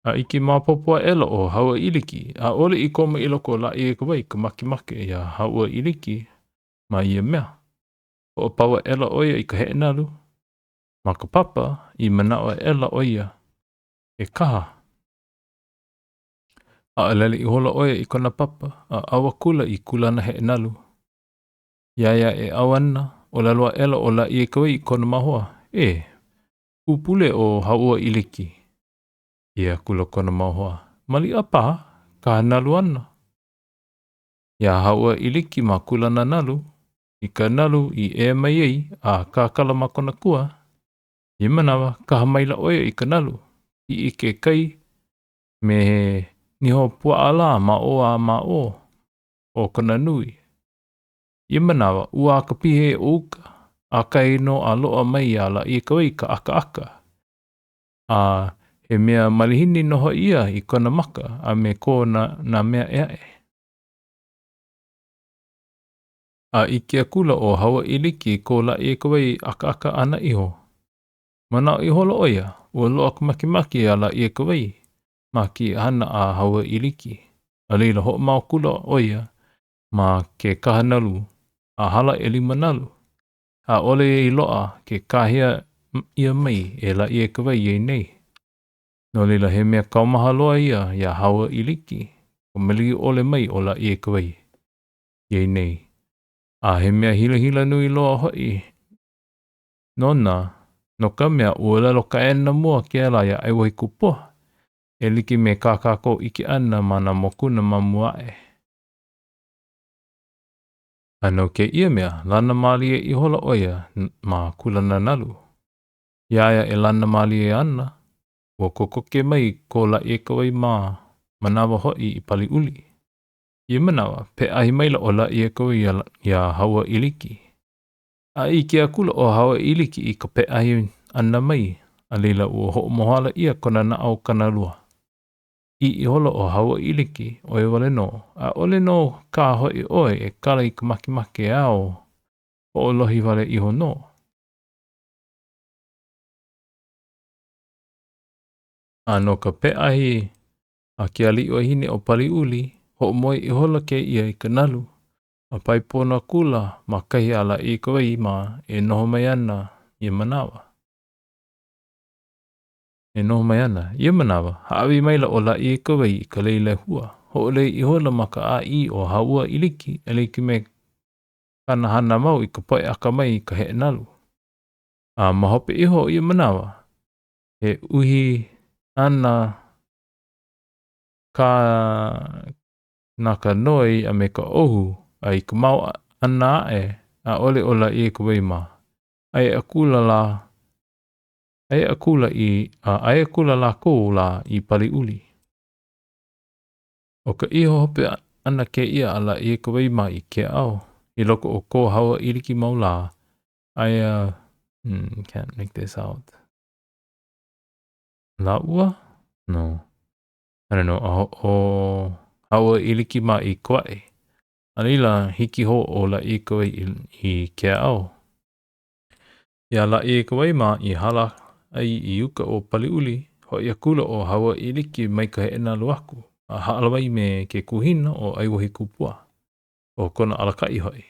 A iki mapopo ela o haua iliki, a ole I koma I loko la I ka wai ka makimake ia haua iliki ma ia mea. O paua ela oia I ka he'enalu, ma ka papa I manao ela oia e kaha. A alele I hola oia I kona papa, a awa kula I kulana he'enalu. Iaia e awana o lalua ela o la I ka wai I kona mahoa, upule o haua iliki. Ia kula kona mahoa, mali a paha, ka nalu ana. Ia haua iliki ma kulana nalu, I ka nalu I e mai ei a ka kala ma kona kua. I manawa ka maila oia I ka nalu, I ike kai me niho pua ala ma o kona nui. I manawa ua ka pihe o uka, a kai no a loa mai ala I ka wai ka aka. A he mea malihini noho ia I kona maka a me ko na mea ea. A I kia kula o hawa iliki ko la I ka wai aka ana iho. Manao I holo oia, ua loa ka makimaki ala I ka wai, ma ki hana a hawa iliki. A leila ho mau kula oia, ma ke kahanalu, a hala e lima nalu. A ole I loa ke kahia ia mai e la I ka wai ei nei. No leila he mea kaumaha loa ia hawa iliki, o maligi ole mai o la I ka wai ei nei. A he mea hila nui loa hoi. No ka mea ua lalo ka ena mua ke ala ia aiwahi kupua. E liki me kakako iki ana mana mokuna mamuae. Ano ke ia mea lana malie I hola oia ma kulana nalu. Iaia e lana malie ana. Ua kokoke mai ko la I ka wai ma manawa hoi I pali uli. I manawa pe ahi maila o la I ka wai ia haua iliki. A I kia kula o haua iliki I ka pe ahi ana mai. A leila ua ho mohala ia kona na au kanalua. I hola o haua iliki o e wale no. A ole no ka hoi oe e kala I ka makimake ao o lohi wale iho no. A no ka pe ahi a kia li o hine o pali uli ho moi I hola ke ia I ka nalu. A paipona kula ma kahi ala I ka wai ma e noho mai ana I manawa. E noho mai ana, ia manawa, haawi maila o la I ka wai I ka leile hua. Ho le I hola ma ka a I o haua iliki, e leiki me kana hana mau I ka poe aka mai I ka he nalu. A mahope iho ia manawa, he uhi ana ka naka noi a me ka ohu a I ka mau ana a ole o la I ka wai ma. Ai akula la kou la I pali uli. O ka iho hope ana ke ia ala I ka wai ma I ke au. I loko o ko haua iliki maula. Can't make this out. La ua? No. I don't know. O haua iliki ma I koe. Alila hiki ho o la I ka wai I ke au. Ia la I ka wai ma I hala ai I uka o pali uli. Ho ia kula o haua iliki mai ka he ena luaku. A haalawai me ke kuhina o aiwahi kupua. O kona alakai hoi.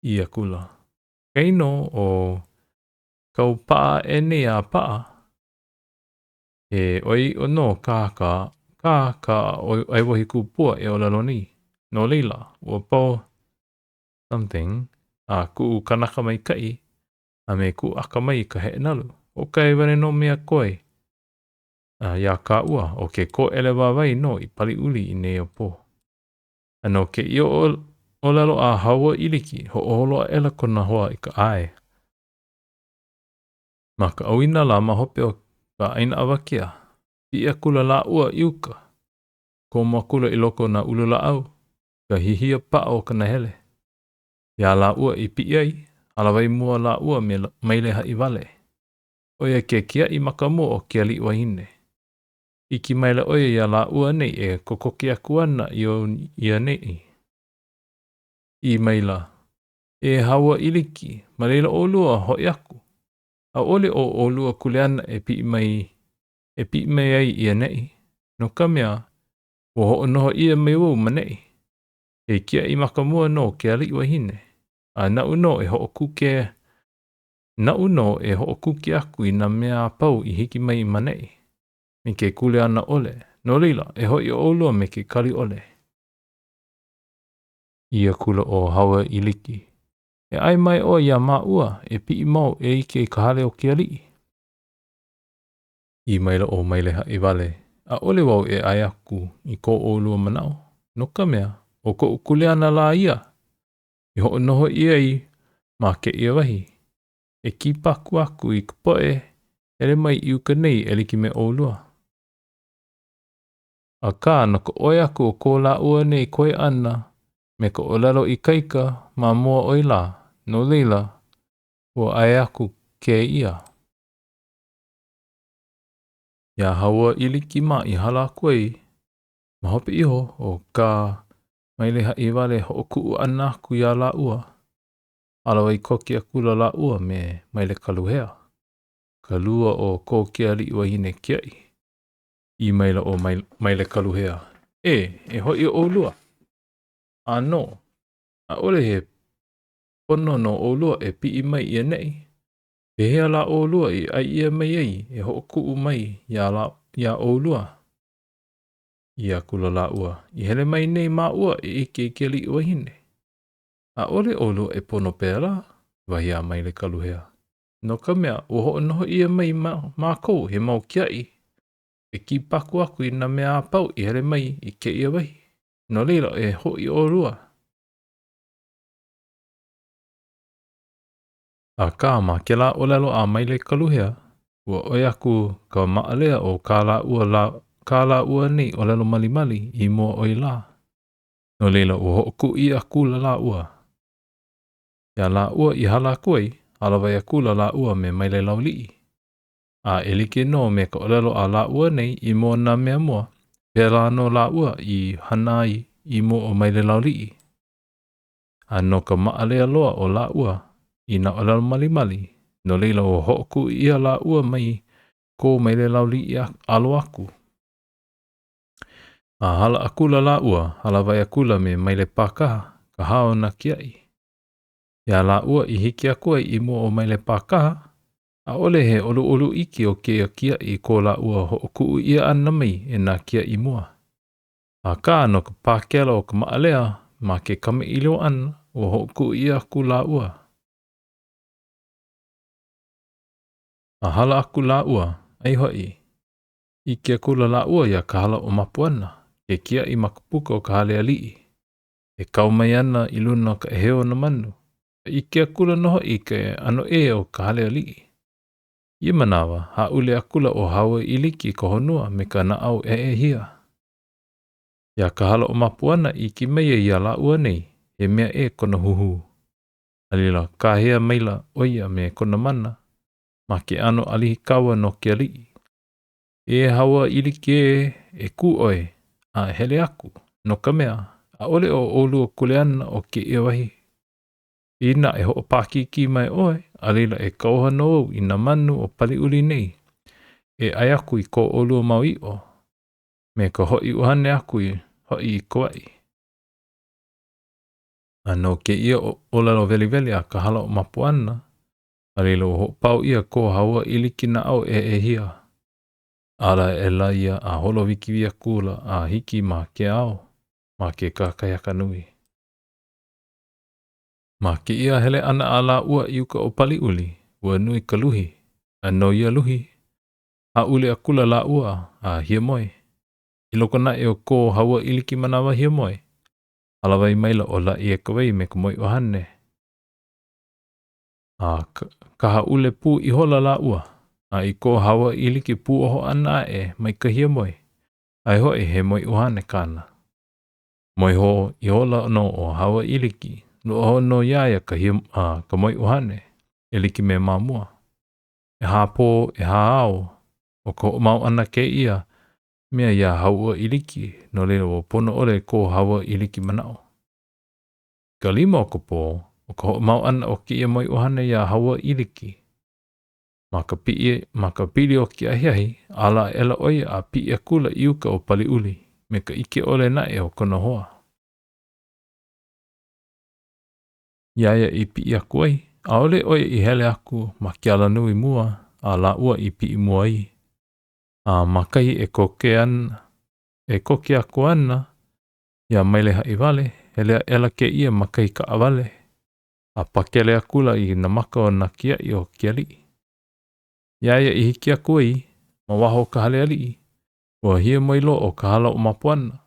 Ia kula. Keino o kau paa ene a paa. E oi o no ka o aiwahi kupua e o laloni. No leila, ua po something a kuu kanaka mai kai. A me ku aka mai ka he nalu. O kai wane no mea koe. Ia ka ua o ke ko ele wawai no I pali uli I ne o po. Ano ke io o lalo a haua iliki ho o holo ela kona hoa I ka ae. Ma ka awina la ma hope o ka aina awakea. Ia kula la ua iuka. Ko makula I loko na ulula au. Ka hihia paa o kana hele. Ia la ua I pi ai. Alawai mua la ua me maileha I vale. Oia ke kia I makamua o kia li wahine. Iki maile oia ia la ua nei e kokoki aku ana ia nei. I maila. E haua iliki. Ma leila o lua hoi aku. A ole o lua kuleana e pi mai ai ia nei. No ka mea, ua ho'onoho ia mai wau manei. E kia I makamua no ke ali wahine. A nau no e ho'okuke aku I na mea pau I hiki mai manei. Me ke kule ana ole. No lila, e hoi o olua me ke kali ole. Ia kula o hawa iliki. E ai mai o ia maua e pi mau e ike I kahale o ke ali. I maila o maileha I wale. A ole wau e ai aku I ko olua manao. No ka mea, o ko ukule ana la ia. I ho'onoho ia I ma ke ia wahi. E ki paku aku I kupoe, ele mai I uka nei e liki me olua. A ka no ko oe aku o ko la ua nei koe ana, me ko olelo I kaika ma mua oi la, no leila, o ai aku ke ia. Ia haua iliki ma I hala koe, ma hope iho o ka maileha I wale ho o kuu ana aku ia la ua. Alawa I koki aku la ua me maile kaluhea. Kalua o ko ke ali wahine kiai. I maila o maile kaluhea. E hoi o lua. A no. A ole he pono no o lua e pi I mai I nei. E hea la o lua I ai ia mai ei e ho kuu mai ia o lua. Ia kula la ua. I hele mai nei ma ua e ike ke ali wahine. A ole o lua e pono pēla. Wahi a maile kaluhea. No ka mea, ua ho'onoho ia mai mākou he mau kiai. E ki paku aku I na mea apau I here mai I ke ia wahi. No leila e hoi o rua. A ka ma ke la olelo a maile kaluhea. Ua oi aku ka maalea o ka la ua nei olelo malimali I mua oi la. No leila ua ho'oku I aku la ua. Ia la ua I hala kuai, alawai aku la ua me maile laulii. A elike no me ka olelo a la ua nei I mua na mea mua. Pela no la ua I hanai I mua o maile laulii. A no ka maalea loa o la ua I na olelo malimali. No leila o hoku ia la ua mai ko maile laulii alo aku. A hala akula la ua, halawai akula me maile pakaha, ka hao na kiai. Ia la ua I hiki akua I mua o maile pakaha, a ole he olu iki o ke kia I ko la ua ho'oku ia ana mai e na kia I mua. A ka no ka pākela o ka maalea ma ke kame ilo ana o ho'oku ia aku la ua. A hala aku la ua, ai hoi. I ke kula la ua ia ka hala o mapuana, ke kia I makapuka o ka hale alii. E kau mai ana I luna ka heo na manu. I ke kula noho I ke ano e o ka hale alii. I manawa, haule akula o hawa iliki ko honua me ka naau hia. Ia ka hala o mapuana I ki meia ia la ua nei, he mea e kona huhu. Alila, ka hea maila oia me kona mana, ma ke ano alihikawa no ke alii. E hawa iliki e ku oe, a hele aku, no ka mea, a ole o olua kuleana o ke ia wahi. Ina e ho paki ki mai oe, alila e kauha no I na manu o pali uli nei. E ai aku I ko olua mau I o, me ka hoi uhane aku I hoi I kuai. Ano ke ia o lalo veli a ka hala o mapuana, alila o pau ia ko hawa iliki na au e hia. Ala e la ia a holo wiki via kula a hiki ma ke ao, ma ke kakayaka nui. Ma ke ia hele ana ala ua I uka o pali uli, ua nui ka luhi, a no ia luhi, a uli a kula la ua a hia moe. I loko na e o ko hawa iliki manawa hia moe, alawai maila o la I e kawai me ka moi ohane. A kaha ule pu I hola la ua, a I ko hawa iliki pu oho ana e mai ka hia moe, ai hoi he moi ohane kana. Moi ho I hola no o hawa iliki, no oho no iaia ka moi ohane, iliki me mamua. E hapo e haao, o ko mau ana ke ia, mea ia haua iliki, no leo o pono ole ko hawa iliki manao. Ka lima o ko po, o ko mau ana o ke ia moi ohane ia haua iliki. Maka pili o ki ahiahi, ala ela oia a pi a kula iuka o pali uli, me ka ike ole na e o kono hoa. Iaia i pi a kuai, a ole oia i hele aku ma ki ala nui mua, a la ua i pi i mua i. A makai e koke aku ana, ia maile hai vale, hele ela ke ia makai ka avale, a pakele akula i na maka o na kia i o kia li. Iaia i hiki a kuai, ma waho ka hale ali, ua hia mailo o ka hala o mapuana,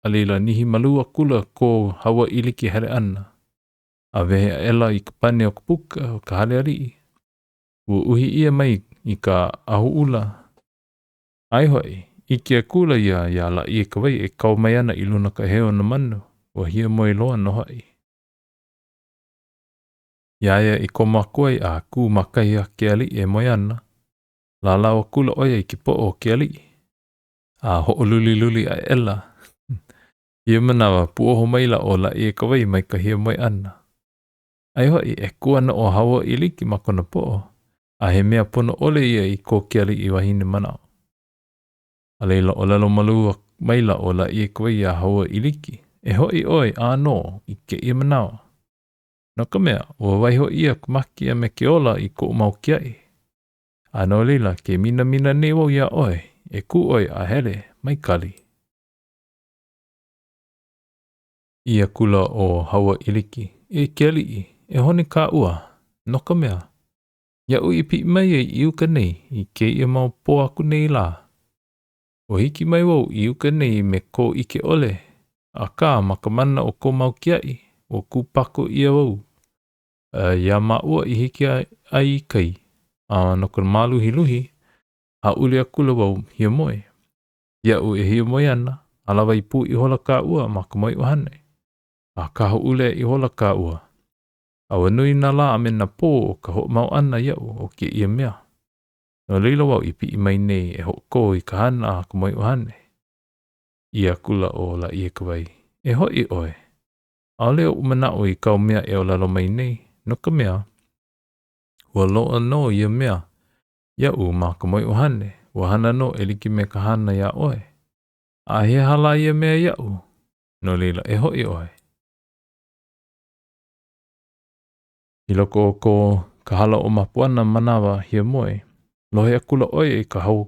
alila nihi malua kula ko hawa iliki hele ana. A vehe ela i ka pane o kupuka o ka hale ali, ua uhi ia mai i ka ahu ula. Ai hoi, i kia kula ia la i ka wai e kau mai ana i luna ka heo na manu, ua hia mailoa no hoi. Iaia i ko makuai a ku makai a ke ali e moiana, la lawa kula oia i ki po o ke ali. A ho luli a ela. Ia manawa puoho maila o la i ka wai mai ka hia moi ana. Ai hoi e kuana o hawa i liki makona po, a he mea pono ole ia i ko ke ali i wahine manao. A leila o lalo malua maila o la i ka wai a hawa i liki, e hoi oi a no i ke ia manao. No ka mea, ua waiho ia kumakia me ke ola i ko mau kiai. A no leila ke mina ne wau ia oi, e ku oi a hele mai kali. Ia kula o hawa iliki, e ke ali e honi ka ua, no ka mea. Ia ui pi mai e iuka nei, i ke ia mau po aku nei la. O hiki mai wau iuka nei me ko ike ole, a ka makamana o ko mau kiai, o kupako ia wau. Ia maua i hiki ai kai, a no ka maluhi luhi, a uli akula wau hia moe. Ia u e hia moe ana, alawa i pu i hola ka ua maka moi uhane. A kaho ule i hola ka ua. Awa nui na la a mena po o ka ho mau ana iau o ke ia mea. No leila wau i pi i mai nei e ho ko i ka hana a ka moi uhane. Ia kula o la ia kawai. E ho i oe. A leo umana o i kau mea e o lalo mai nei. No ka mea. Ua loa no ia mea. Ia u ma ka moi uhane. Ua hana no e liki me ka hana ia oe. A he hala ia mea ia u. No leila e ho i oe. I loko o ko ka hala o mapuana manawa hia moe. Lohe akula oe i ka hau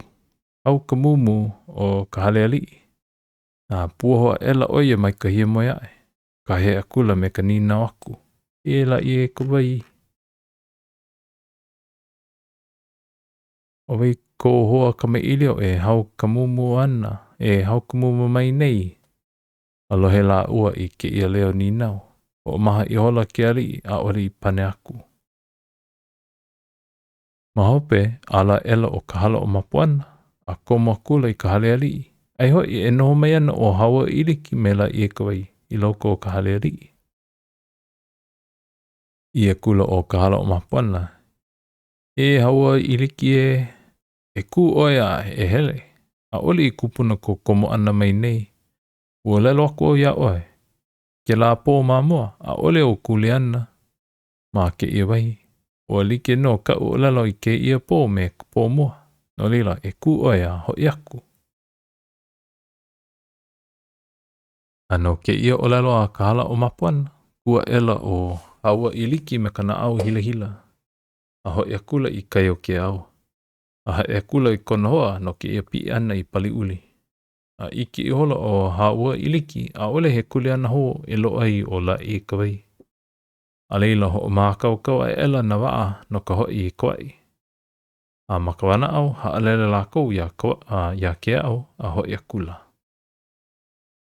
ka mumu o ka hale ali. Nā puoho ela oe mai ka hia moe ae. Ka he akula me ka nina waku. E la i e ka wai. O wei ko hoa ka me ilio e hau ka mumu ana. E hau ka mumu mai nei. Alohe la ua i ke ia leo ni nau. O maha i hola ke ali a ori i pane aku. Mahope ala ela o ka hala o mapuana. A komo akula i ka hale ali. Ai hoi e noho mai ana o hawa iliki me la i e ka wai. I loko o ka hale ali. Ia kula o ka hala o mapuana. E hawa iliki e ku oia e hele. A oli i kupuna ko komo ana mai nei. Ua lelo aku o ia oe. Ke la po mamua a ole o kule ana. Ma ke ia wahi. Ua like no ka o lelo i ke ia po me ka po mua. No lila e ku oia hoi aku. Ano ke ia o lelo a ka hala o mapuana. Ua ela o hawa iliki me kana au hila. A hoi akula i kai o ke au. A hoi akula i kona hoa no ke ia pi ana i pali uli. A iki i hola o hawa iliki a ole he kule ana ho e lo ai o la i kawai. A leila ho maa kau a ela na waa no ka hoi i kawai. A makawana au ha alele la kou ya ke au a hoi akula.